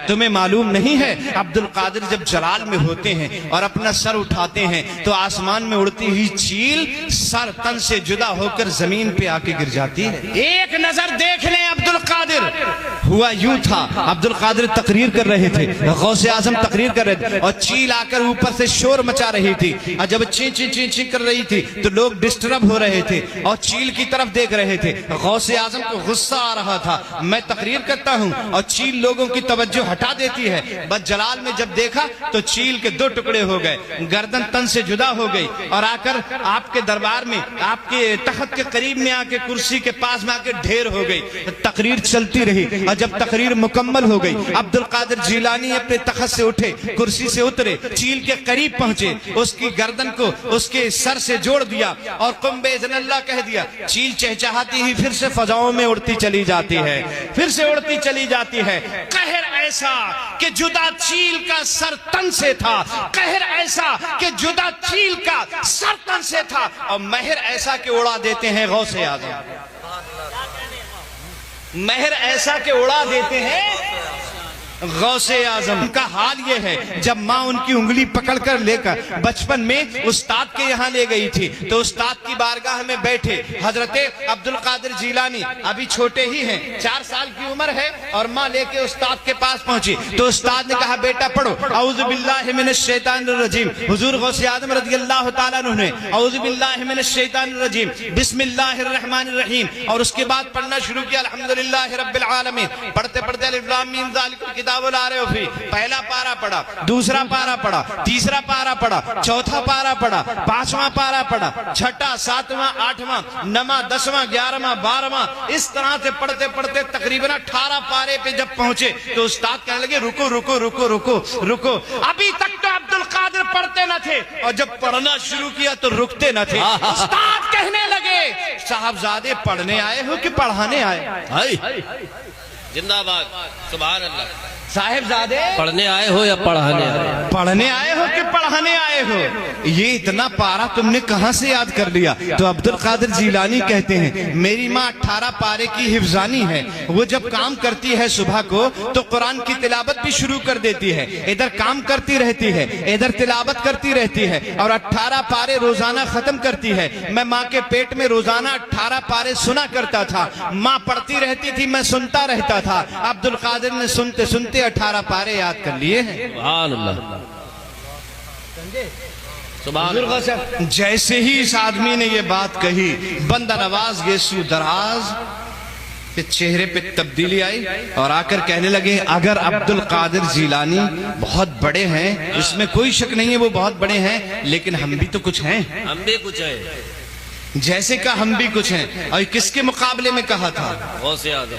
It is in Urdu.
تمہیں معلوم نہیں ہے عبد القادر جب جلال میں ہوتے ہیں اور اپنا سر اٹھاتے ہیں تو آسمان میں اڑتی ہوئی چیل سر تن سے جدا ہو کر زمین پہ آ کے گر جاتی ہے۔ ایک نظر دیکھ لیں عبد القادر، ہوا یوں تھا، عبد القادر تقریر کر رہے تھے، غوث اعظم تقریر کر رہے تھے اور چیل آ کر اوپر سے شور مچا رہی تھی، اور جب چین چین چین چین کر رہی تھی تو لوگ ڈسٹرب ہو رہے تھے اور چیل کی طرف دیکھ رہے تھے۔ غوث اعظم کو غصہ آ رہا تھا، میں تقریر کرتا ہوں اور چیل لوگوں کی توجہ ہٹا دیتی ہے، بس جلال میں جب دیکھا تو چیل کے دو ٹکڑے ہو گئے، گردن تن سے جدا ہو گئی اور آ کر آپ کے دربار میں، آپ کے تخت کے قریب میں آ کے، کرسی کے پاس میں آ کے ڈھیر ہو گئی۔ تقریر چلتی رہی اور جب تقریر مکمل ہو گئی عبد القادر جیلانی اپنے تخت سے اٹھے، کرسی سے اترے، چیل کے قریب پہنچے، اس کی گردن کو اس کے سر سے جوڑ دیا اور قم باذن اللہ کہہ دیا۔ چیل چہچہاتی ہی پھر سے فضاؤں میں اڑتی چلی جاتی ہے، پھر سے اڑتی چلی جاتی ہے۔ قہر ایسا کہ جدا چیل کا سر تن سے تھا، قہر ایسا کہ جدا چیل کا سر تن سے تھا، اور مہر ایسا کہ اڑا دیتے ہیں غوث اعظم، مہر ایسا کہ اڑا دیتے ہیں غوث اعظم۔ کا حال یہ ہے جب ماں ان کی انگلی پکڑ کر لے کر بچپن میں استاد کے یہاں لے گئی تھی تو استاد کی بارگاہ میں بیٹھے حضرت عبد القادر جیلانی ابھی چھوٹے ہی ہیں، 4 سال کی عمر ہے، اور ماں لے کے استاد کے پاس پہنچی تو استاد نے کہا بیٹا پڑھو اعوذ باللہ من الشیطان الرجیم۔ حضور غوث اعظم رضی اللہ تعالیٰ عنہ نے اعوذ باللہ من الشیطان الرجیم بسم اللہ الرحمن الرحیم، اور اس کے بعد پڑھنا شروع کیا الحمدللہ رب العالمین۔ پڑھتے پڑھتے الف لام میم ذالک الکتاب لا رہے ہو پھر پہلا پارا پڑھا، دوسرا پارا پڑھا، تیسرا پارا پڑھا، چوتھا پارا پڑھا، 5واں پارا پڑھا، 6واں 7واں 8واں 9واں 10واں 11واں 12واں، اس طرح سے پڑھتے پڑھتے تقریباً 18 پارے پہ جب پہنچے تو استاد کہنے لگے رکو رکو رکو رکو رکو۔ ابھی تک تو عبد القادر پڑھتے نہ تھے اور جب پڑھنا شروع کیا تو رکتے نہ تھے۔ استاد کہنے لگے صاحبزادے پڑھنے آئے ہو کہ پڑھانے آئے؟ زندہ باد، سبحان اللہ۔ صاحبزادے پڑھنے آئے ہو یا پڑھانے آئے ہو؟ پڑھنے آئے ہو کہ پڑھانے آئے ہو؟ یہ اتنا پارا تم نے کہاں سے یاد کر لیا؟ تو عبد القادر جیلانی کہتے ہیں میری ماں 18 پارے کی حفظانی ہے، وہ جب کام کرتی ہے صبح کو تو قرآن کی تلاوت بھی شروع کر دیتی ہے، ادھر کام کرتی رہتی ہے ادھر تلاوت کرتی رہتی ہے، اور 18 پارے روزانہ ختم کرتی ہے۔ میں ماں کے پیٹ میں روزانہ 18 پارے سنا کرتا تھا، ماں پڑھتی رہتی تھی میں سنتا رہتا تھا۔ عبد القادر نے سنتے سنتے 18 پارے یاد کر لیے ہیں۔ سبحان اللہ، سبحان اللہ۔ جیسے ہی اس آدمی نے یہ بات کہی بندہ نواز یسوع دراز پہ چہرے پہ تبدیلی آئی اور آ کر کہنے لگے اگر عبد القادر جیلانی بہت بڑے ہیں، اس میں کوئی شک نہیں ہے وہ بہت بڑے ہیں، لیکن ہم بھی تو کچھ ہیں، ہم بھی کچھ ہیں۔ جیسے کہ ہم بھی کچھ ہیں۔ اور کس کے مقابلے میں کہا تھا؟ غوث اعظم۔